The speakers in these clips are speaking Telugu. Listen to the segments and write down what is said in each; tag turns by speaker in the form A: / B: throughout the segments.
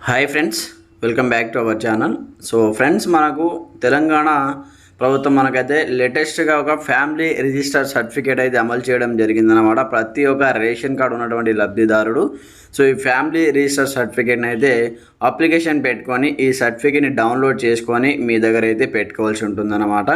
A: Hi friends, welcome back to our channel. So friends, మనకు తెలంగాణ ప్రభుత్వం మనకైతే లేటెస్ట్గా ఒక ఫ్యామిలీ రిజిస్టర్ సర్టిఫికేట్ అయితే అమలు చేయడం జరిగిందనమాట. ప్రతి ఒక్క రేషన్ కార్డు ఉన్నటువంటి లబ్ధిదారుడు సో ఈ ఫ్యామిలీ రిజిస్టర్ సర్టిఫికేట్ని అయితే అప్లికేషన్ పెట్టుకొని ఈ సర్టిఫికేట్ని డౌన్లోడ్ చేసుకొని మీ దగ్గర అయితే పెట్టుకోవాల్సి ఉంటుందన్నమాట.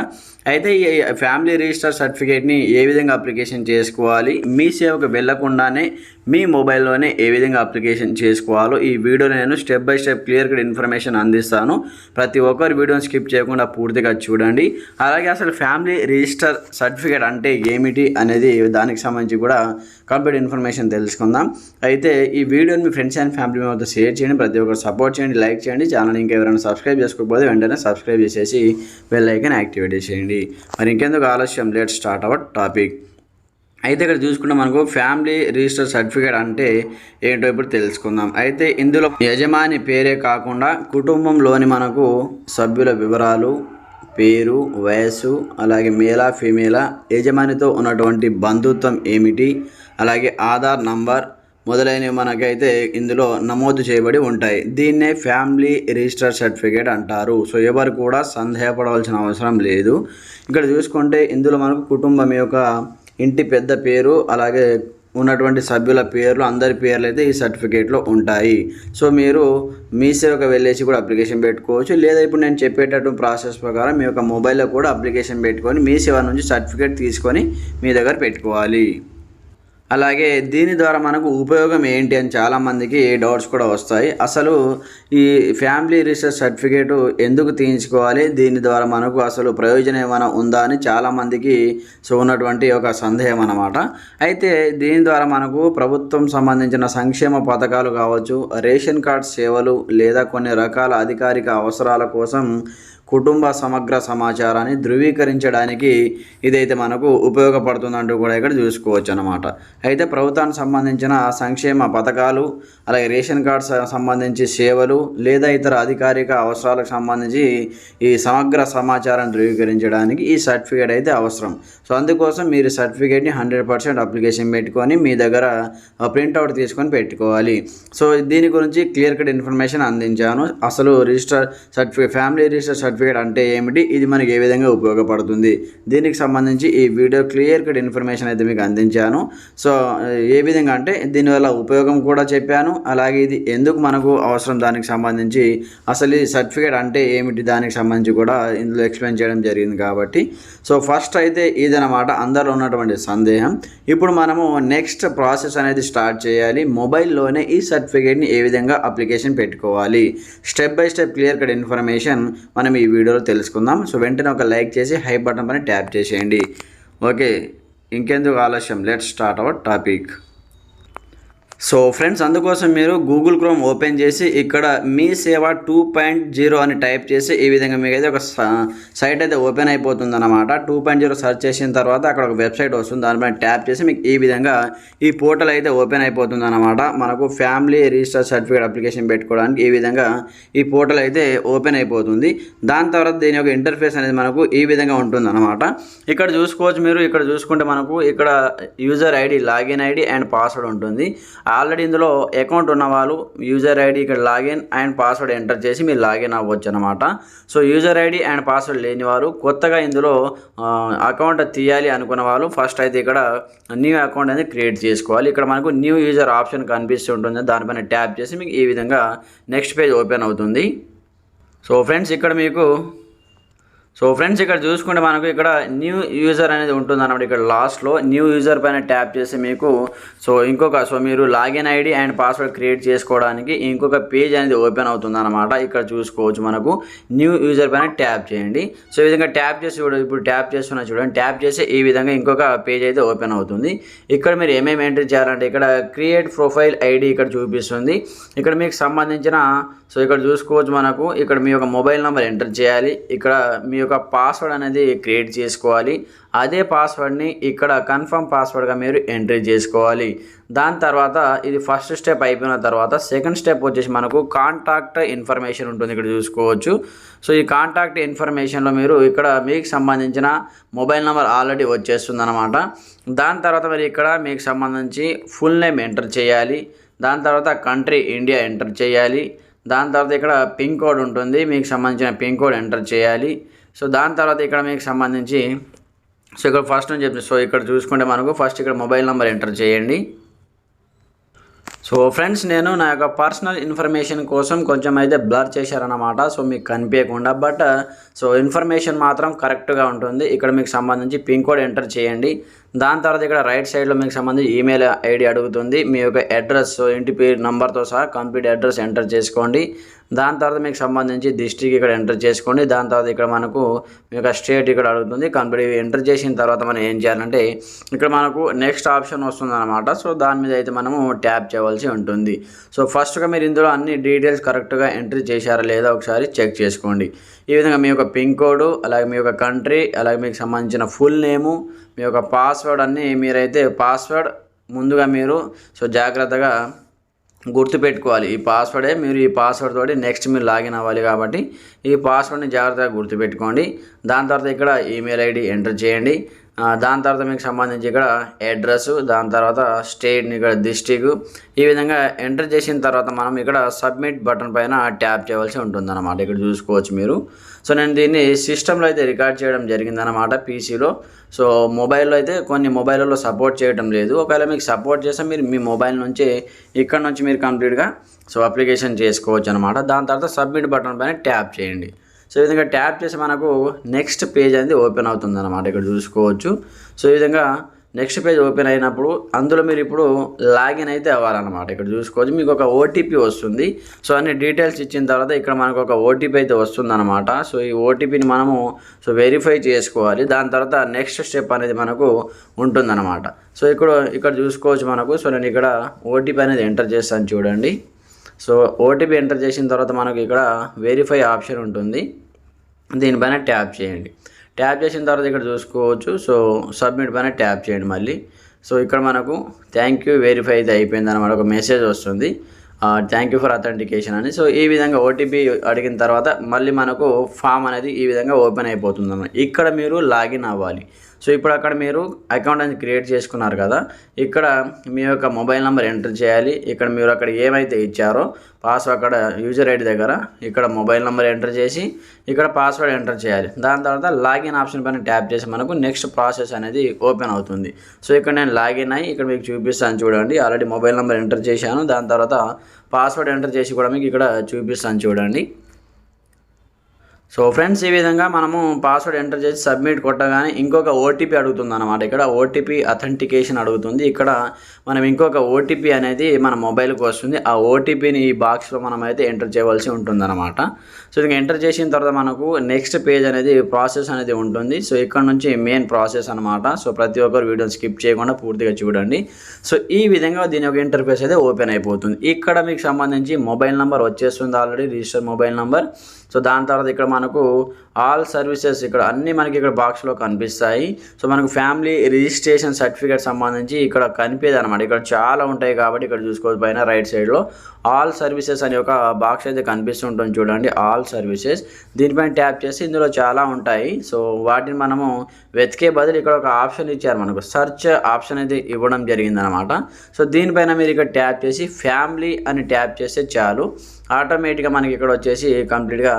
A: అయితే ఈ ఫ్యామిలీ రిజిస్టర్ సర్టిఫికేట్ని ఏ విధంగా అప్లికేషన్ చేసుకోవాలి, మీ సేవకు వెళ్లకుండానే మీ మొబైల్లోనే ఏ విధంగా అప్లికేషన్ చేసుకోవాలో ఈ వీడియోలో నేను స్టెప్ బై స్టెప్ క్లియర్గా ఇన్ఫర్మేషన్ అందిస్తాను. ప్రతి ఒక్కరు వీడియోని స్కిప్ చేయకుండా పూర్తిగా చూడండి. అలాగే అసలు ఫ్యామిలీ రిజిస్టర్ సర్టిఫికేట్ అంటే ఏమిటి అనేది దానికి సంబంధించి కూడా కంప్లీట్ ఇన్ఫర్మేషన్ తెలుసుకుందాం. అయితే ఈ వీడియోని మీ ఫ్రెండ్స్ అండ్ ఫ్యామిలీ మెంబర్తో షేర్ చేయండి, ప్రతి ఒక్కరు సపోర్ట్ చేయండి, లైక్ చేయండి. ఛానల్ ఇంకా ఎవరైనా సబ్స్క్రైబ్ చేసుకోకపోతే వెంటనే సబ్స్క్రైబ్ చేసేసి బెల్ ఐకాన్ యాక్టివేట్ చేయండి. మరి ఇంకెందుకు ఆలస్యం, లెట్ స్టార్ట్ అవర్ టాపిక్. అయితే ఇక్కడ చూసుకుంటే మనకు ఫ్యామిలీ రిజిస్టర్ సర్టిఫికేట్ అంటే ఏంటో ఇప్పుడు తెలుసుకుందాం. అయితే ఇందులో యజమాని పేరే కాకుండా కుటుంబంలోని మనకు సభ్యుల వివరాలు, పేరు, వయస్సు, అలాగే మేలా ఫీమేలా, యజమానితో ఉన్నటువంటి బంధుత్వం ఏమిటి, అలాగే ఆధార్ నంబర్ మొదలైనవి మనకైతే ఇందులో నమోదు చేయబడి ఉంటాయి. దీన్నే ఫ్యామిలీ రిజిస్టర్ సర్టిఫికేట్ అంటారు. సో ఎవరు కూడా సందేహపడవలసిన అవసరం లేదు. ఇక్కడ చూసుకుంటే ఇందులో మనకు కుటుంబం యొక్క ఇంటి పెద్ద పేరు, అలాగే ఉన్నటువంటి సభ్యుల పేర్లు, అందరి పేర్లు అయితే ఈ సర్టిఫికేట్లో ఉంటాయి. సో మీరు మీ సేవకు వెళ్ళేసి కూడా అప్లికేషన్ పెట్టుకోవచ్చు, లేదా ఇప్పుడు నేను చెప్పేటట్టు ప్రాసెస్ ప్రకారం మీ యొక్క మొబైల్లో కూడా అప్లికేషన్ పెట్టుకొని మీ సేవ నుంచి సర్టిఫికేట్ తీసుకొని మీ దగ్గర పెట్టుకోవాలి. అలాగే దీని ద్వారా మనకు ఉపయోగం ఏంటి అని చాలామందికి డౌట్స్ కూడా వస్తాయి. అసలు ఈ ఫ్యామిలీ రిజిస్టర్ సర్టిఫికేట్ ఎందుకు తీయించుకోవాలి, దీని ద్వారా మనకు అసలు ప్రయోజనం ఏమైనా ఉందా అని చాలామందికి ఉన్నటువంటి ఒక సందేహం అన్నమాట. అయితే దీని ద్వారా మనకు ప్రభుత్వం సంబంధించిన సంక్షేమ పథకాలు కావచ్చు, రేషన్ కార్డ్ సేవలు, లేదా కొన్ని రకాల అధికారిక అవసరాల కోసం కుటుంబ సమగ్ర సమాచారాన్ని ధృవీకరించడానికి ఇదైతే మనకు ఉపయోగపడుతుందంటూ కూడా ఇక్కడ చూసుకోవచ్చు అన్నమాట. అయితే ప్రభుత్వానికి సంబంధించిన సంక్షేమ పథకాలు, అలాగే రేషన్ కార్డ్స్ సంబంధించి సేవలు, లేదా ఇతర అధికారిక అవసరాలకు సంబంధించి ఈ సమగ్ర సమాచారాన్ని ధృవీకరించడానికి ఈ సర్టిఫికేట్ అయితే అవసరం. సో అందుకోసం మీరు సర్టిఫికేట్ని 100% అప్లికేషన్ పెట్టుకొని మీ దగ్గర ప్రింట్అవుట్ తీసుకొని పెట్టుకోవాలి. సో దీని గురించి క్లియర్ కట్ ఇన్ఫర్మేషన్ అందించాను. అసలు register certificate, family register certificate అంటే ఏమిటి, ఇది మనకి ఏ విధంగా ఉపయోగపడుతుంది, దీనికి సంబంధించి ఈ వీడియో క్లియర్ కట్ ఇన్ఫర్మేషన్ అయితే మీకు అందించాను. సో ఏ విధంగా అంటే దీనివల్ల ఉపయోగం కూడా చెప్పాను, అలాగే ఇది ఎందుకు మనకు అవసరం దానికి సంబంధించి, అసలు ఈ సర్టిఫికేట్ అంటే ఏమిటి దానికి సంబంధించి కూడా ఇందులో ఎక్స్ప్లెయిన్ చేయడం జరిగింది. కాబట్టి సో ఫస్ట్ అయితే ఇదనమాట అందరిలో ఉన్నటువంటి సందేహం. ఇప్పుడు మనము నెక్స్ట్ ప్రాసెస్ అనేది స్టార్ట్ చేయాలి. మొబైల్లోనే ఈ సర్టిఫికేట్ని ఏ విధంగా అప్లికేషన్ పెట్టుకోవాలి, step by step clear cut information మనం ఈ వీడియోలో తెలుసుకుందాం. సో వెంటనే ఒక లైక్ చేసి హై బటన్ పైన ట్యాప్ చేసేయండి. ఓకే, ఇంకెందుకు ఆలస్యం, let's start our topic. So friends, అందుకోసం మీరు గూగుల్ క్రోమ్ ఓపెన్ చేసి ఇక్కడ మీ సేవ 2.0 అని టైప్ చేసి ఈ విధంగా మీకు అయితే ఒక సైట్ అయితే ఓపెన్ అయిపోతుంది అన్నమాట. 2.0 సెర్చ్ చేసిన తర్వాత అక్కడ ఒక వెబ్సైట్ వస్తుంది, దానిపైన ట్యాప్ చేసి మీకు ఈ విధంగా ఈ పోర్టల్ అయితే ఓపెన్ అయిపోతుంది అన్నమాట. మనకు ఫ్యామిలీ రిజిస్టర్ సర్టిఫికేట్ అప్లికేషన్ పెట్టుకోవడానికి ఈ విధంగా ఈ పోర్టల్ అయితే ఓపెన్ అయిపోతుంది. దాని తర్వాత దీని యొక్క ఇంటర్ఫేస్ అనేది మనకు ఈ విధంగా ఉంటుంది అన్నమాట. ఇక్కడ చూసుకోవచ్చు మీరు, ఇక్కడ చూసుకుంటే మనకు ఇక్కడ user ID, login ID and password ఉంటుంది. ఆల్రెడీ ఇందులో అకౌంట్ ఉన్న వాళ్ళు యూజర్ ఐడి, ఇక్కడ లాగిన్ అండ్ పాస్వర్డ్ ఎంటర్ చేసి మీరు లాగిన్ అవ్వచ్చు అనమాట. So user ID and password లేని వారు, కొత్తగా ఇందులో అకౌంట్ తీయాలి అనుకున్న వాళ్ళు ఫస్ట్ అయితే ఇక్కడ న్యూ అకౌంట్ అనేది క్రియేట్ చేసుకోవాలి. ఇక్కడ మనకు న్యూ యూజర్ ఆప్షన్ కనిపిస్తుంటుంది, దానిపైన ట్యాప్ చేసి మీకు ఈ విధంగా నెక్స్ట్ పేజ్ ఓపెన్ అవుతుంది. సో ఫ్రెండ్స్ ఇక్కడ చూసుకుంటే మనకు ఇక్కడ న్యూ యూజర్ అనేది ఉంటుంది అన్నమాట. ఇక్కడ లాస్ట్లో న్యూ యూజర్ పైన ట్యాప్ చేసి మీకు మీరు login ID and password create చేసుకోవడానికి ఇంకొక పేజ్ అనేది ఓపెన్ అవుతుంది అన్నమాట. ఇక్కడ చూసుకోవచ్చు మనకు న్యూ యూజర్ పైన ట్యాప్ చేయండి. సో ఈ విధంగా ట్యాప్ చేసి ఇప్పుడు ట్యాప్ చేస్తున్నా చూడండి, ట్యాప్ చేసి ఈ విధంగా ఇంకొక పేజ్ అయితే ఓపెన్ అవుతుంది. ఇక్కడ మీరు ఏమేమి ఎంటర్ చేయాలంటే ఇక్కడ క్రియేట్ ప్రొఫైల్ ఐడి ఇక్కడ చూపిస్తుంది. ఇక్కడ మీకు సంబంధించిన ఇక్కడ చూసుకోవచ్చు మనకు ఇక్కడ మీ యొక్క మొబైల్ నెంబర్ ఎంటర్ చేయాలి. ఇక్కడ మీ యొక్క పాస్వర్డ్ అనేది క్రియేట్ చేసుకోవాలి. అదే పాస్వర్డ్ని ఇక్కడ కన్ఫర్మ్ పాస్వర్డ్గా మీరు ఎంట్రీ చేసుకోవాలి. దాని తర్వాత ఇది ఫస్ట్ స్టెప్ అయిపోయిన తర్వాత సెకండ్ స్టెప్ వచ్చేసి మనకు కాంటాక్ట్ ఇన్ఫర్మేషన్ ఉంటుంది, ఇక్కడ చూసుకోవచ్చు. సో ఈ కాంటాక్ట్ ఇన్ఫర్మేషన్లో మీరు ఇక్కడ మీకు సంబంధించిన మొబైల్ నెంబర్ ఆల్రెడీ వచ్చేస్తుంది అన్నమాట. దాని తర్వాత మరి ఇక్కడ మీకు సంబంధించి ఫుల్ నేమ్ ఎంటర్ చేయాలి. దాని తర్వాత కంట్రీ ఇండియా ఎంటర్ చేయాలి. దాని తర్వాత ఇక్కడ పిన్ కోడ్ ఉంటుంది, మీకు సంబంధించిన పిన్ కోడ్ ఎంటర్ చేయాలి. సో దాని తర్వాత ఇక్కడ మీకు సంబంధించి సో ఇక్కడ ఫస్ట్ నుంచి చెప్తుంది. సో ఇక్కడ చూసుకుంటే మనకు ఫస్ట్ ఇక్కడ మొబైల్ నెంబర్ ఎంటర్ చేయండి. సో ఫ్రెండ్స్, నేను నా యొక్క పర్సనల్ ఇన్ఫర్మేషన్ కోసం కొంచెం అయితే బ్లర్ చేశారన్నమాట, సో మీకు కనిపించకుండా. బట్ సో ఇన్ఫర్మేషన్ మాత్రం కరెక్ట్గా ఉంటుంది. ఇక్కడ మీకు సంబంధించి పిన్ కోడ్ ఎంటర్ చేయండి. దాని తర్వాత ఇక్కడ రైట్ సైడ్లో మీకు సంబంధించి ఈమెయిల్ ఐడి అడుగుతుంది. మీ యొక్క అడ్రస్, సో ఇంటి పేరు నంబర్తో సహా కంప్లీట్ అడ్రస్ ఎంటర్ చేసుకోండి. దాని తర్వాత మీకు సంబంధించి డిస్ట్రిక్ట్ ఇక్కడ ఎంటర్ చేసుకోండి. దాని తర్వాత ఇక్కడ మనకు మీ యొక్క స్టేట్ ఇక్కడ అడుగుతుంది. కంప్లీట్ ఎంటర్ చేసిన తర్వాత మనం ఏం చేయాలంటే ఇక్కడ మనకు నెక్స్ట్ ఆప్షన్ వస్తుంది అనమాట. సో దాని మీద అయితే మనము ట్యాప్ చేయవలసి ఉంటుంది. సో ఫస్ట్గా మీరు ఇందులో అన్ని డీటెయిల్స్ కరెక్ట్గా ఎంట్రీ చేశారా లేదా ఒకసారి చెక్ చేసుకోండి. ఈ విధంగా మీ యొక్క పిన్ కోడ్, అలాగే మీ యొక్క కంట్రీ, అలాగే మీకు సంబంధించిన ఫుల్ నేము, మీ యొక్క పాస్వర్డ్ అన్నీ మీరైతే పాస్వర్డ్ ముందుగా మీరు సో జాగ్రత్తగా గుర్తుపెట్టుకోవాలి. ఈ పాస్వర్డే మీరు ఈ పాస్వర్డ్ తోటి నెక్స్ట్ మీరు లాగిన్ అవ్వాలి కాబట్టి ఈ పాస్వర్డ్ని జాగ్రత్తగా గుర్తుపెట్టుకోండి. దాని తర్వాత ఇక్కడ ఈమెయిల్ ఐడి ఎంటర్ చేయండి. దాని తర్వాత మీకు సంబంధించి ఇక్కడ అడ్రస్, దాని తర్వాత స్టేట్ని ఇక్కడ డిస్ట్రిక్ట్, ఈ విధంగా ఎంటర్ చేసిన తర్వాత మనం ఇక్కడ సబ్మిట్ బటన్ పైన ట్యాప్ చేయవలసి ఉంటుందన్నమాట. ఇక్కడ చూసుకోవచ్చు మీరు. సో నేను దీన్ని సిస్టంలో అయితే రికార్డ్ చేయడం జరిగిందనమాట, పీసీలో. సో మొబైల్లో అయితే కొన్ని మొబైల్లో సపోర్ట్ చేయడం లేదు. ఒకవేళ మీకు సపోర్ట్ చేస్తే మీరు మీ మొబైల్ నుంచి ఇక్కడ నుంచి మీరు కంప్లీట్గా సో అప్లికేషన్ చేసుకోవచ్చు అనమాట. దాని తర్వాత సబ్మిట్ బటన్ పైన ట్యాప్ చేయండి. సో ఈ విధంగా ట్యాప్ చేసి మనకు నెక్స్ట్ పేజ్ అనేది ఓపెన్ అవుతుంది అనమాట. ఇక్కడ చూసుకోవచ్చు. సో ఈ విధంగా నెక్స్ట్ పేజ్ ఓపెన్ అయినప్పుడు అందులో మీరు ఇప్పుడు లాగిన్ అయితే అవ్వాలన్నమాట. ఇక్కడ చూసుకోవచ్చు మీకు ఒక ఓటీపీ వస్తుంది. సో అన్ని డీటెయిల్స్ ఇచ్చిన తర్వాత ఇక్కడ మనకు ఒక ఓటీపీ అయితే వస్తుందన్నమాట. సో ఈ ఓటీపీని మనము సో వెరిఫై చేసుకోవాలి. దాని తర్వాత నెక్స్ట్ స్టెప్ అనేది మనకు ఉంటుందన్నమాట. సో ఇక్కడ చూసుకోవచ్చు మనకు. సో నేను ఇక్కడ ఓటీపీ అనేది ఎంటర్ చేస్తాను చూడండి. సో ఓటీపీ ఎంటర్ చేసిన తర్వాత మనకు ఇక్కడ వెరిఫై ఆప్షన్ ఉంటుంది, దీనిపైన ట్యాప్ చేయండి. ట్యాప్ చేసిన తర్వాత ఇక్కడ చూసుకోవచ్చు. సో సబ్మిట్ పైన ట్యాప్ చేయండి మళ్ళీ. సో ఇక్కడ మనకు థ్యాంక్ యూ వెరిఫై అయితే అయిపోయింది అనమాట, ఒక మెసేజ్ వస్తుంది, థ్యాంక్ యూ ఫర్ అథెంటికేషన్ అని. సో ఈ విధంగా ఓటీపీ అడిగిన తర్వాత మళ్ళీ మనకు ఫామ్ అనేది ఈ విధంగా ఓపెన్ అయిపోతుంది అన్నమాట. ఇక్కడ మీరు లాగిన్ అవ్వాలి. సో ఇప్పుడు అక్కడ మీరు అకౌంట్ అనేది క్రియేట్ చేసుకున్నారు కదా, ఇక్కడ మీ యొక్క మొబైల్ నెంబర్ ఎంటర్ చేయాలి. ఇక్కడ మీరు అక్కడ ఏమైతే ఇచ్చారో పాస్వర్డ్ అక్కడ యూజర్ ఐడి దగ్గర ఇక్కడ మొబైల్ నెంబర్ ఎంటర్ చేసి ఇక్కడ పాస్వర్డ్ ఎంటర్ చేయాలి. దాని తర్వాత లాగిన్ ఆప్షన్ పైన ట్యాప్ చేసి మనకు నెక్స్ట్ ప్రాసెస్ అనేది ఓపెన్ అవుతుంది. సో ఇక్కడ నేను లాగిన్ అయ్యి ఇక్కడ మీకు చూపిస్తాను చూడండి. ఆల్రెడీ మొబైల్ నెంబర్ ఎంటర్ చేశాను. దాని తర్వాత పాస్వర్డ్ ఎంటర్ చేసి కూడా మీకు ఇక్కడ చూపిస్తాను చూడండి. సో ఫ్రెండ్స్, ఈ విధంగా మనము పాస్వర్డ్ ఎంటర్ చేసి సబ్మిట్ కొట్టగానే ఇంకొక ఓటీపీ అడుగుతుంది అన్నమాట. ఇక్కడ ఓటీపీ అథెంటికేషన్ అడుగుతుంది. ఇక్కడ మనం ఇంకొక ఓటీపీ అనేది మన మొబైల్కి వస్తుంది. ఆ ఓటీపీని ఈ బాక్స్లో మనం అయితే ఎంటర్ చేయవలసి ఉంటుందన్నమాట. సో ఇది ఎంటర్ చేసిన తర్వాత మనకు నెక్స్ట్ పేజ్ అనేది ప్రాసెస్ అనేది ఉంటుంది. సో ఇక్కడ నుంచి మెయిన్ ప్రాసెస్ అనమాట. సో ప్రతి ఒక్కరు వీడియోని స్కిప్ చేయకుండా పూర్తిగా చూడండి. సో ఈ విధంగా దీని ఒక ఇంటర్ఫేస్ అయితే ఓపెన్ అయిపోతుంది. ఇక్కడ మీకు సంబంధించి మొబైల్ నెంబర్ వచ్చేస్తుంది already, register mobile number. So దాని తర్వాత ఇక్కడ మనకు ఆల్ సర్వీసెస్ ఇక్కడ అన్నీ మనకి ఇక్కడ బాక్స్లో కనిపిస్తాయి. సో మనకు ఫ్యామిలీ రిజిస్ట్రేషన్ సర్టిఫికేట్ సంబంధించి ఇక్కడ కనిపేది అనమాట. ఇక్కడ చాలా ఉంటాయి కాబట్టి ఇక్కడ చూసుకోవచ్చు పైన రైట్ సైడ్లో ఆల్ సర్వీసెస్ అనే ఒక బాక్స్ అయితే కనిపిస్తుంటుంది చూడండి, ఆల్ సర్వీసెస్. దీనిపైన ట్యాప్ చేసి ఇందులో చాలా ఉంటాయి. సో వాటిని మనము వెతికే బదులు ఇక్కడ ఒక ఆప్షన్ ఇచ్చారు మనకు, సెర్చ్ ఆప్షన్ అయితే ఇవ్వడం జరిగిందనమాట. సో దీనిపైన మీరు ఇక్కడ ట్యాప్ చేసి ఫ్యామిలీ అని ట్యాప్ చేస్తే చాలు, ఆటోమేటిక్గా మనకి ఇక్కడ వచ్చేసి కంప్లీట్గా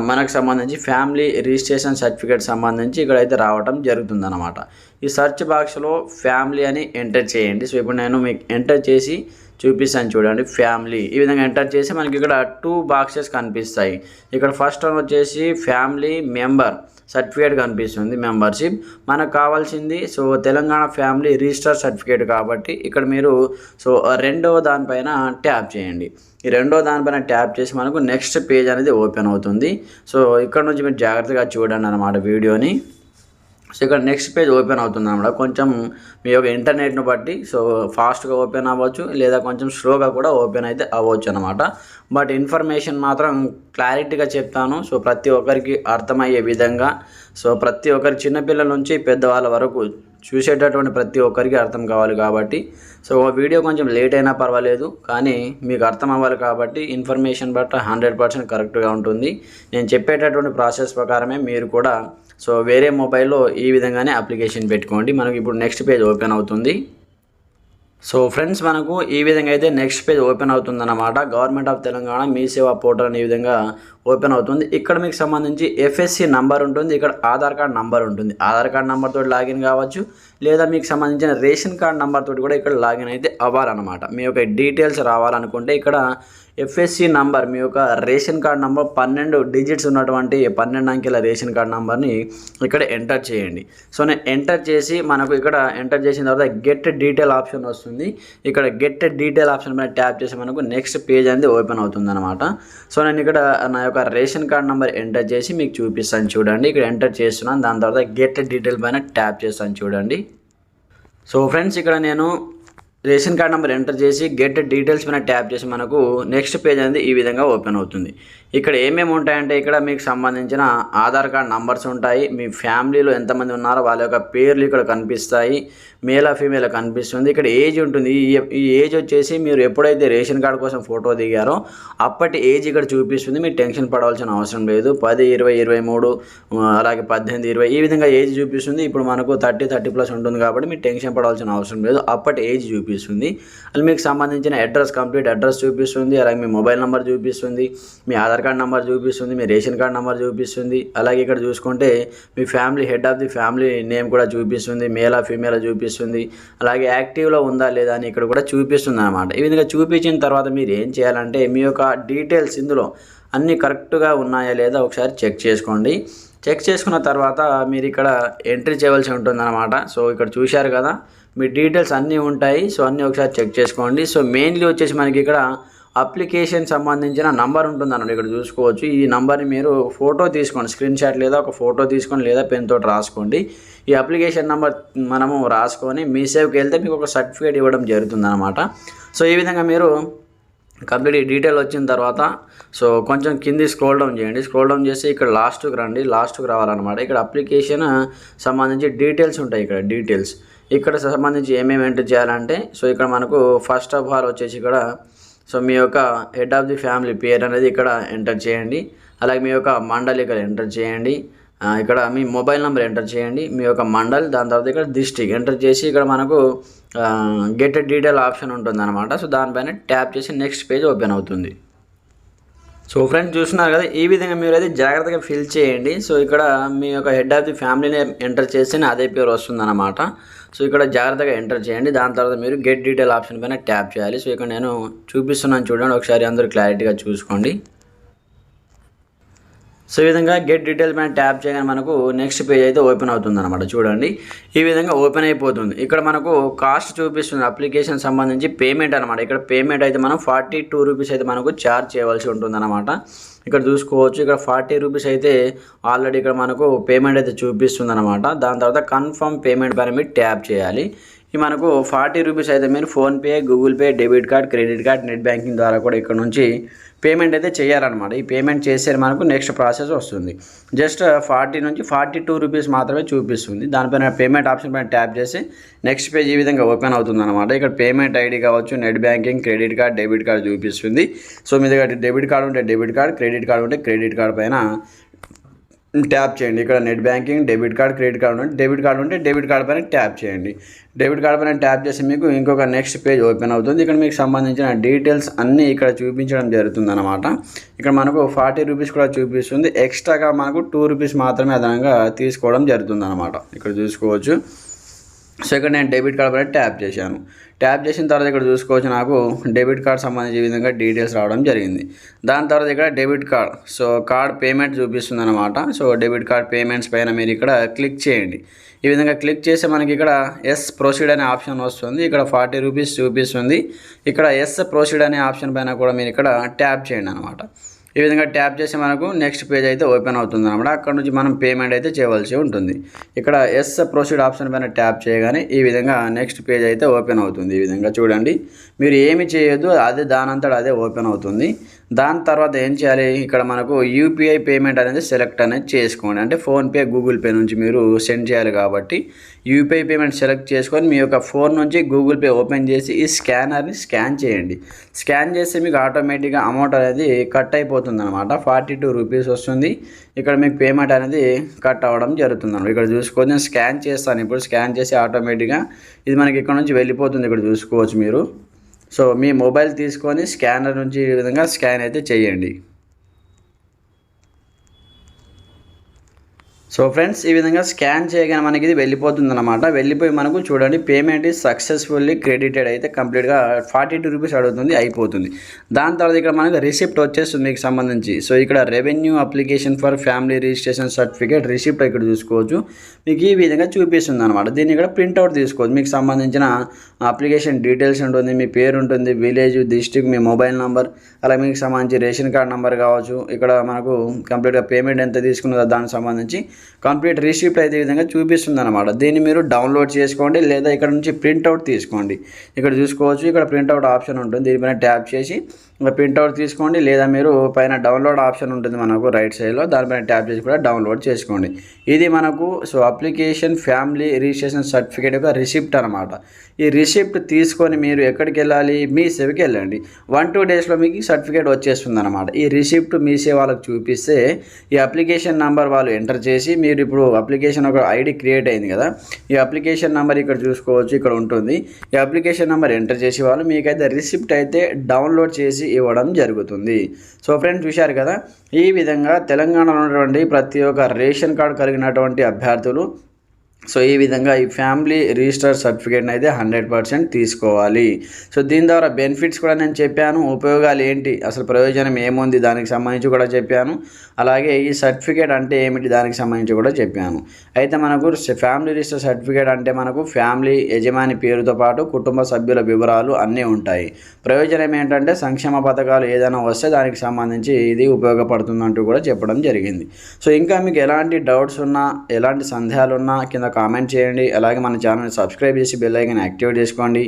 A: మనకు సంబంధించి ఫ్యామిలీ రిజిస్ట్రేషన్ సర్టిఫికేట్ సంబంధించి ఇక్కడైతే రావడం జరుగుతుందన్నమాట. ఈ సెర్చ్ బాక్స్లో ఫ్యామిలీ అని ఎంటర్ చేయండి. సో ఇప్పుడు నేను మీకు ఎంటర్ చేసి చూపిస్తాను చూడండి, ఫ్యామిలీ. ఈ విధంగా ఎంటర్ చేసి మనకి ఇక్కడ 2 బాక్సెస్ కనిపిస్తాయి. ఇక్కడ ఫస్ట్ వన్ వచ్చేసి ఫ్యామిలీ మెంబర్ సర్టిఫికేట్ కనిపిస్తుంది, మెంబర్షిప్. మనకు కావాల్సింది so Telangana family register certificate కాబట్టి ఇక్కడ మీరు సో రెండవ దానిపైన ట్యాప్ చేయండి. ఈ రెండో దానిపైన ట్యాప్ చేసి మనకు నెక్స్ట్ పేజ్ అనేది ఓపెన్ అవుతుంది. సో ఇక్కడ నుంచి మీరు జాగ్రత్తగా చూడండి అన్నమాట వీడియోని. సో ఇక్కడ నెక్స్ట్ పేజ్ ఓపెన్ అవుతుంది అన్నమాట. కొంచెం మీ యొక్క ఇంటర్నెట్ను బట్టి సో ఫాస్ట్గా ఓపెన్ అవ్వచ్చు, లేదా కొంచెం స్లోగా కూడా ఓపెన్ అయితే అవ్వచ్చు అనమాట. బట్ ఇన్ఫర్మేషన్ మాత్రం క్లారిటీగా చెప్తాను. సో ప్రతి ఒక్కరికి అర్థమయ్యే విధంగా, సో ప్రతి ఒక్కరి చిన్నపిల్లల నుంచి పెద్దవాళ్ళ వరకు చూసేటటువంటి ప్రతి ఒక్కరికి అర్థం కావాలి కాబట్టి సో వీడియో కొంచెం లేట్ అయినా పర్వాలేదు, కానీ మీకు అర్థం అవ్వాలి కాబట్టి ఇన్ఫర్మేషన్ బట్ 100% కరెక్ట్గా ఉంటుంది. నేను చెప్పేటటువంటి ప్రాసెస్ ప్రకారమే మీరు కూడా సో వేరే మొబైల్లో ఈ విధంగానే అప్లికేషన్ పెట్టుకోండి. మనకి ఇప్పుడు నెక్స్ట్ పేజ్ ఓపెన్ అవుతుంది. సో ఫ్రెండ్స్ మనకు ఈ విధంగా అయితే నెక్స్ట్ పేజ్ ఓపెన్ అవుతుందన్నమాట. గవర్నమెంట్ ఆఫ్ తెలంగాణ మీ సేవా పోర్టల్ అని ఈ విధంగా ఓపెన్ అవుతుంది. ఇక్కడ మీకు సంబంధించి ఎఫ్ఎస్సి నంబర్ ఉంటుంది, ఇక్కడ ఆధార్ కార్డ్ నంబర్ ఉంటుంది. ఆధార్ కార్డ్ నంబర్ తోటి లాగిన్ కావచ్చు, లేదా మీకు సంబంధించిన రేషన్ కార్డ్ నంబర్ తోటి కూడా ఇక్కడ లాగిన్ అయితే అవ్వాలన్నమాట. మీ యొక్క డీటెయిల్స్ రావాలనుకుంటే ఇక్కడ ఎఫ్ఎస్సి నంబర్, మీ యొక్క రేషన్ కార్డ్ నంబర్ 12 డిజిట్స్ ఉన్నటువంటి 12 అంకెల రేషన్ కార్డ్ నంబర్ని ఇక్కడ ఎంటర్ చేయండి. సో నేను ఎంటర్ చేసి మనకు ఇక్కడ ఎంటర్ చేసిన తర్వాత గెట్ డీటెయిల్ ఆప్షన్ వస్తుంది. ఇక్కడ గెట్ డీటెయిల్ ఆప్షన్ పైన ట్యాప్ చేసి మనకు నెక్స్ట్ పేజ్ అనేది ఓపెన్ అవుతుంది అనమాట. సో నేను ఇక్కడ నా యొక్క రేషన్ కార్డ్ నెంబర్ ఎంటర్ చేసి మీకు చూపిస్తాను చూడండి. ఇక్కడ ఎంటర్ చేస్తున్నాను, దాని తర్వాత గెట్ డీటెయిల్ పైన ట్యాప్ చేస్తాను చూడండి. సో ఫ్రెండ్స్ ఇక్కడ నేను రేషన్ కార్డ్ నెంబర్ ఎంటర్ చేసి గెట్ డీటెయిల్స్ పైన ట్యాప్ చేసి మనకు నెక్స్ట్ పేజ్ అనేది ఈ విధంగా ఓపెన్ అవుతుంది. ఇక్కడ ఏమేమి ఉంటాయంటే ఇక్కడ మీకు సంబంధించిన ఆధార్ కార్డ్ నంబర్స్ ఉంటాయి, మీ ఫ్యామిలీలో ఎంతమంది ఉన్నారో వాళ్ళ యొక్క పేర్లు ఇక్కడ కనిపిస్తాయి, మేల్ ఫీమేల్ కనిపిస్తుంది. ఇక్కడ ఏజ్ ఉంటుంది, ఈ ఏజ్ వచ్చేసి మీరు ఎప్పుడైతే రేషన్ కార్డ్ కోసం ఫోటో దిగారో అప్పటి ఏజ్ ఇక్కడ చూపిస్తుంది. మీరు టెన్షన్ పడవలసిన అవసరం లేదు. 10, 20, 23 అలాగే 18, 20 ఈ విధంగా ఏజ్ చూపిస్తుంది. ఇప్పుడు మనకు 30+ ఉంటుంది కాబట్టి మీరు టెన్షన్ పడవలసిన అవసరం లేదు, అప్పటి ఏజ్ చూపిస్తుంది. అది మీకు సంబంధించిన అడ్రస్, కంప్లీట్ అడ్రస్ చూపిస్తుంది, అలాగే మీ మొబైల్ నెంబర్ చూపిస్తుంది, మీ ఆధార్ కార్డ్ నెంబర్ చూపిస్తుంది, మీ రేషన్ కార్డ్ నెంబర్ చూపిస్తుంది. అలాగే ఇక్కడ చూసుకుంటే మీ family head of the family name కూడా చూపిస్తుంది, మేలా ఫీమేల్ చూపిస్తుంది. అలాగే యాక్టివ్లో ఉందా లేదా అని ఇక్కడ కూడా చూపిస్తుంది అన్నమాట. ఈ విధంగా చూపించిన తర్వాత మీరు ఏం చేయాలంటే మీ యొక్క డీటెయిల్స్ ఇందులో అన్నీ కరెక్ట్గా ఉన్నాయా లేదా ఒకసారి చెక్ చేసుకోండి. చెక్ చేసుకున్న తర్వాత మీరు ఇక్కడ ఎంట్రీ చేయవలసి ఉంటుందన్నమాట. సో ఇక్కడ చూశారు కదా మీ డీటెయిల్స్ అన్నీ ఉంటాయి. సో అన్నీ ఒకసారి చెక్ చేసుకోండి. సో మెయిన్లీ వచ్చేసి మనకి ఇక్కడ అప్లికేషన్ సంబంధించిన నంబర్ ఉంటుందన్నమాట. ఇక్కడ చూసుకోవచ్చు, ఈ నంబర్ని మీరు ఫోటో తీసుకోండి, స్క్రీన్ షాట్ లేదా ఒక ఫోటో తీసుకొని లేదా పెన్ తోటి రాసుకోండి. ఈ అప్లికేషన్ నెంబర్ మనము రాసుకొని మీ సేవకి వెళ్తే మీకు ఒక సర్టిఫికేట్ ఇవ్వడం జరుగుతుందన్నమాట. సో ఈ విధంగా మీరు కంప్లీట్ డీటెయిల్ వచ్చిన తర్వాత సో కొంచెం కింది స్క్రోల్ డౌన్ చేయండి. స్క్రోల్ డౌన్ చేసి ఇక్కడ లాస్ట్కి రండి. లాస్ట్కి రావాలన్నమాట. ఇక్కడ అప్లికేషన్ సంబంధించి డీటెయిల్స్ ఉంటాయి. ఇక్కడ డీటెయిల్స్ ఇక్కడ సంబంధించి ఏమేమి ఎంటర్ చేయాలంటే సో ఇక్కడ మనకు ఫస్ట్ ఆఫ్ ఆల్ వచ్చేసి ఇక్కడ సో మీ యొక్క హెడ్ ఆఫ్ ది ఫ్యామిలీ పేరు అనేది ఇక్కడ ఎంటర్ చేయండి. అలాగే మీ యొక్క మండల్ ఇక్కడ ఎంటర్ చేయండి. ఇక్కడ మీ మొబైల్ నెంబర్ ఎంటర్ చేయండి, మీ యొక్క మండల్, దాని తర్వాత ఇక్కడ డిస్ట్రిక్ట్ ఎంటర్ చేసి ఇక్కడ మనకు గెట్ డీటెయిల్ ఆప్షన్ ఉంటుంది అనమాట. సో దానిపైన ట్యాప్ చేసి నెక్స్ట్ పేజ్ ఓపెన్ అవుతుంది. సో ఫ్రెండ్స్ చూస్తున్నారు కదా, ఈ విధంగా మీరు అయితే జాగ్రత్తగా ఫిల్ చేయండి. సో ఇక్కడ మీ యొక్క హెడ్ ఆఫ్ ది ఫ్యామిలీని ఎంటర్ చేస్తేనే అదే పేరు వస్తుందన్నమాట. సో ఇక్కడ జాగ్రత్తగా ఎంటర్ చేయండి. దాని తర్వాత మీరు గెట్ డీటెయిల్ ఆప్షన్ పైన ట్యాప్ చేయాలి. సో ఇక్కడ నేను చూపిస్తున్నాను చూడండి, ఒకసారి అందరూ క్లారిటీగా చూసుకోండి. సో ఈ విధంగా గెట్ డీటెయిల్స్ పైన ట్యాప్ చేయగానే మనకు నెక్స్ట్ పేజ్ అయితే ఓపెన్ అవుతుంది అనమాట. చూడండి ఈ విధంగా ఓపెన్ అయిపోతుంది. ఇక్కడ మనకు కాస్ట్ చూపిస్తుంది, అప్లికేషన్ సంబంధించి పేమెంట్ అనమాట. ఇక్కడ పేమెంట్ అయితే మనం 42 రూపీస్ అయితే మనకు ఛార్జ్ చేయవలసి ఉంటుంది అనమాట. ఇక్కడ చూసుకోవచ్చు, ఇక్కడ 40 రూపీస్ అయితే ఆల్రెడీ ఇక్కడ మనకు పేమెంట్ అయితే చూపిస్తుంది అనమాట. దాని తర్వాత కన్ఫర్మ్ పేమెంట్ పైన మీరు ట్యాప్ చేయాలి. ఈ మనకు 40 రూపీస్ అయితే మీరు PhonePe, Google pay, debit card, credit card, net banking ద్వారా కూడా ఇక్కడ నుంచి పేమెంట్ అయితే చేయాలన్నమాట. ఈ పేమెంట్ చేస్తే మనకు నెక్స్ట్ ప్రాసెస్ వస్తుంది. జస్ట్ 40 నుంచి 42 రూపీస్ మాత్రమే చూపిస్తుంది. దానిపైన పేమెంట్ ఆప్షన్ పైన ట్యాప్ చేసి నెక్స్ట్ పేజ్ ఈ విధంగా ఓపెన్ అవుతుంది అనమాట. ఇక్కడ పేమెంట్ ఐడి కావచ్చు, net banking, credit card, debit card చూపిస్తుంది. సో మీ దగ్గర డెబిట్ కార్డ్ ఉంటే డెబిట్ కార్డ్, క్రెడిట్ కార్డ్ ఉంటే క్రెడిట్ కార్డ్ పైన ట్యాప్ చేయండి. ఇక్కడ net banking, debit card, credit card ఉంటే డెబిట్ కార్డ్ ఉంటే డెబిట్ కార్డ్ పైన ట్యాప్ చేయండి. డెబిట్ కార్డ్ పైన ట్యాప్ చేసి మీకు ఇంకొక నెక్స్ట్ పేజ్ ఓపెన్ అవుతుంది. ఇక్కడ మీకు సంబంధించిన డీటెయిల్స్ అన్నీ ఇక్కడ చూపించడం జరుగుతుంది అనమాట. ఇక్కడ మనకు 40 రూపీస్ కూడా చూపిస్తుంది. ఎక్స్ట్రాగా మనకు 2 రూపీస్ మాత్రమే అదనంగా తీసుకోవడం జరుగుతుంది అనమాట. ఇక్కడ చూసుకోవచ్చు. సో ఇక్కడ నేను డెబిట్ కార్డ్ పైన ట్యాప్ చేశాను. ట్యాప్ చేసిన తర్వాత ఇక్కడ చూసుకోవచ్చు, నాకు డెబిట్ కార్డ్ సంబంధించి ఈ విధంగా డీటెయిల్స్ రావడం జరిగింది. దాని తర్వాత ఇక్కడ debit card, so card payment చూపిస్తుంది అనమాట. సో డెబిట్ కార్డ్ పేమెంట్స్ పైన మీరు ఇక్కడ క్లిక్ చేయండి. ఈ విధంగా క్లిక్ చేస్తే మనకి ఇక్కడ ఎస్ ప్రొసీడ్ అనే ఆప్షన్ వస్తుంది. ఇక్కడ 40 రూపీస్ చూపిస్తుంది. ఇక్కడ ఎస్ ప్రొసీడ్ అనే ఆప్షన్ పైన కూడా మీరు ఇక్కడ ట్యాప్ చేయండి అనమాట. ఈ విధంగా ట్యాప్ చేసి మనకు నెక్స్ట్ పేజ్ అయితే ఓపెన్ అవుతుంది అనమాట. అక్కడ నుంచి మనం పేమెంట్ అయితే చేయవలసి ఉంటుంది. ఇక్కడ ఎస్ ప్రొసీడ్ ఆప్షన్ పైన ట్యాప్ చేయగానే ఈ విధంగా నెక్స్ట్ పేజ్ అయితే ఓపెన్ అవుతుంది. ఈ విధంగా చూడండి, మీరు ఏమి చేయొద్దు, అదే దానంతట అదే ఓపెన్ అవుతుంది. దాని తర్వాత ఏం చేయాలి, ఇక్కడ మనకు యూపీఐ పేమెంట్ అనేది సెలెక్ట్ అనేది చేసుకోండి. అంటే ఫోన్పే, గూగుల్ పే నుంచి మీరు సెండ్ చేయాలి కాబట్టి యూపీఐ పేమెంట్ సెలెక్ట్ చేసుకొని మీ యొక్క ఫోన్ నుంచి గూగుల్ పే ఓపెన్ చేసి ఈ స్కానర్ని స్కాన్ చేయండి. స్కాన్ చేస్తే మీకు ఆటోమేటిక్గా అమౌంట్ అనేది కట్ అయిపోతుంది అనమాట. 42 రూపీస్ వస్తుంది. ఇక్కడ మీకు పేమెంట్ అనేది కట్ అవ్వడం జరుగుతుంది అన్నమాట. ఇక్కడ చూసుకోవచ్చు, నేను స్కాన్ చేస్తాను. ఇప్పుడు స్కాన్ చేసి ఆటోమేటిక్గా ఇది మనకి ఇక్కడ నుంచి వెళ్ళిపోతుంది. ఇక్కడ చూసుకోవచ్చు మీరు. సో మీ మొబైల్ తీసుకొని స్కానర్ నుంచి ఈ విధంగా స్కాన్ అయితే చేయండి. సో ఫ్రెండ్స్, ఈ విధంగా స్కాన్ చేయగానే మనకి ఇది వెళ్ళిపోతుంది అనమాట. వెళ్ళిపోయి మనకు చూడండి పేమెంట్ ఈజ్ సక్సెస్ఫుల్లీ క్రెడిటెడ్ అయితే కంప్లీట్గా 42 రూపీస్ అడుగుతుంది, అయిపోతుంది. దాని తర్వాత ఇక్కడ మనకు రిసిప్ట్ వచ్చేస్తుంది మీకు సంబంధించి. సో ఇక్కడ revenue application for family registration certificate receipt ఇక్కడ చూసుకోవచ్చు. మీకు ఈ విధంగా చూపిస్తుంది అనమాట. దీన్ని ఇక్కడ ప్రింట్అవుట్ తీసుకోవచ్చు. మీకు సంబంధించిన అప్లికేషన్ డీటెయిల్స్ ఉంటుంది, మీ పేరు ఉంటుంది, విలేజ్, డిస్ట్రిక్ట్, మీ మొబైల్ నెంబర్, అలాగే మీకు సంబంధించి రేషన్ కార్డ్ నెంబర్ కావచ్చు. ఇక్కడ మనకు కంప్లీట్గా పేమెంట్ ఎంత తీసుకున్నదో దానికి సంబంధించి కంప్లీట్ రిసిప్ట్ అయితే ఈ విధంగా చూపిస్తుంది అనమాట. దీన్ని మీరు డౌన్లోడ్ చేసుకోండి లేదా ఇక్కడ నుంచి ప్రింట్అవుట్ తీసుకోండి. ఇక్కడ చూసుకోవచ్చు, ఇక్కడ ప్రింట్అవుట్ ఆప్షన్ ఉంటుంది. దీనిపైన ట్యాప్ చేసి ప్రింట్అవుట్ తీసుకోండి, లేదా మీరు పైన డౌన్లోడ్ ఆప్షన్ ఉంటుంది మనకు రైట్ సైడ్లో, దానిపైన ట్యాప్ చేసి కూడా డౌన్లోడ్ చేసుకోండి. ఇది మనకు అప్లికేషన్ ఫ్యామిలీ రిజిస్ట్రేషన్ సర్టిఫికేట్ యొక్క రిసిప్ట్ అనమాట. ఈ రిసిప్ట్ తీసుకొని మీరు ఎక్కడికి వెళ్ళాలి, మీ సేవకి వెళ్ళండి. 1-2 డేస్లో మీకు సర్టిఫికేట్ వచ్చేస్తుంది అనమాట. ఈ రిసిప్ట్ మీ సేవ వాళ్ళకి చూపిస్తే ఈ అప్లికేషన్ నెంబర్ వాళ్ళు ఎంటర్ చేసి, మీరు ఇప్పుడు అప్లికేషన్ ఒక ఐడి క్రియేట్ అయింది కదా, ఈ అప్లికేషన్ నెంబర్ ఇక్కడ చూసుకోవచ్చు, ఇక్కడ ఉంటుంది. ఈ అప్లికేషన్ నెంబర్ ఎంటర్ చేసి వాళ్ళు మీకైతే రిసిప్ట్ అయితే డౌన్లోడ్ చేసి ఇవ్వడం జరుగుతుంది. సో ఫ్రెండ్స్, చూశారు కదా, ఈ విధంగా తెలంగాణలో ఉన్నటువంటి ప్రతి ఒక్క రేషన్ కార్డు కలిగినటువంటి అభ్యర్థులు సో ఈ విధంగా ఈ ఫ్యామిలీ రిజిస్టర్ సర్టిఫికేట్ని అయితే 100% తీసుకోవాలి. సో దీని ద్వారా బెనిఫిట్స్ కూడా నేను చెప్పాను, ఉపయోగాలు ఏంటి, అసలు ప్రయోజనం ఏముంది దానికి సంబంధించి కూడా చెప్పాను. అలాగే ఈ సర్టిఫికేట్ అంటే ఏమిటి దానికి సంబంధించి కూడా చెప్పాను. అయితే మనకు ఫ్యామిలీ రిజిస్టర్ సర్టిఫికేట్ అంటే మనకు ఫ్యామిలీ యజమాని పేరుతో పాటు కుటుంబ సభ్యుల వివరాలు అన్నీ ఉంటాయి. ప్రయోజనం ఏంటంటే సంక్షేమ పథకాలు ఏదైనా వస్తే దానికి సంబంధించి ఇది ఉపయోగపడుతుందంటూ కూడా చెప్పడం జరిగింది. సో ఇంకా మీకు ఎలాంటి డౌట్స్ ఉన్నా, ఎలాంటి సందేహాలు ఉన్నా కింద కామెంట్ చేయండి. అలాగే మన ఛానల్ని సబ్స్క్రైబ్ చేసి బెల్ ఐకాన్ యాక్టివేట్ చేసుకోండి.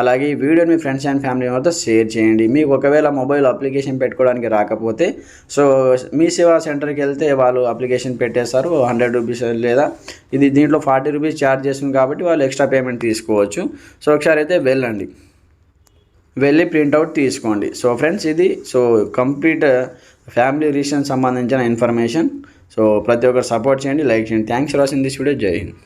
A: అలాగే ఈ వీడియోని మీ ఫ్రెండ్స్ అండ్ ఫ్యామిలీ మెంబర్తో షేర్ చేయండి. మీకు ఒకవేళ మొబైల్ అప్లికేషన్ పెట్టుకోవడానికి రాకపోతే సో మీ సేవా సెంటర్కి వెళ్తే వాళ్ళు అప్లికేషన్ పెట్టేస్తారు. 100 రూపీస్ లేదా ఇది దీంట్లో 40 రూపీస్ ఛార్జ్ చేస్తుంది కాబట్టి వాళ్ళు ఎక్స్ట్రా పేమెంట్ తీసుకోవచ్చు. సో ఒకసారి అయితే వెళ్ళి ప్రింట్అవుట్ తీసుకోండి. సో ఫ్రెండ్స్, ఇది కంప్లీట్ ఫ్యామిలీ రిజిస్ట్రేషన్ సంబంధించిన ఇన్ఫర్మేషన్. సో ప్రతి ఒక్కరు సపోర్ట్ చేయండి, లైక్ చేయండి. Thanks for watching this video. జై హింద్.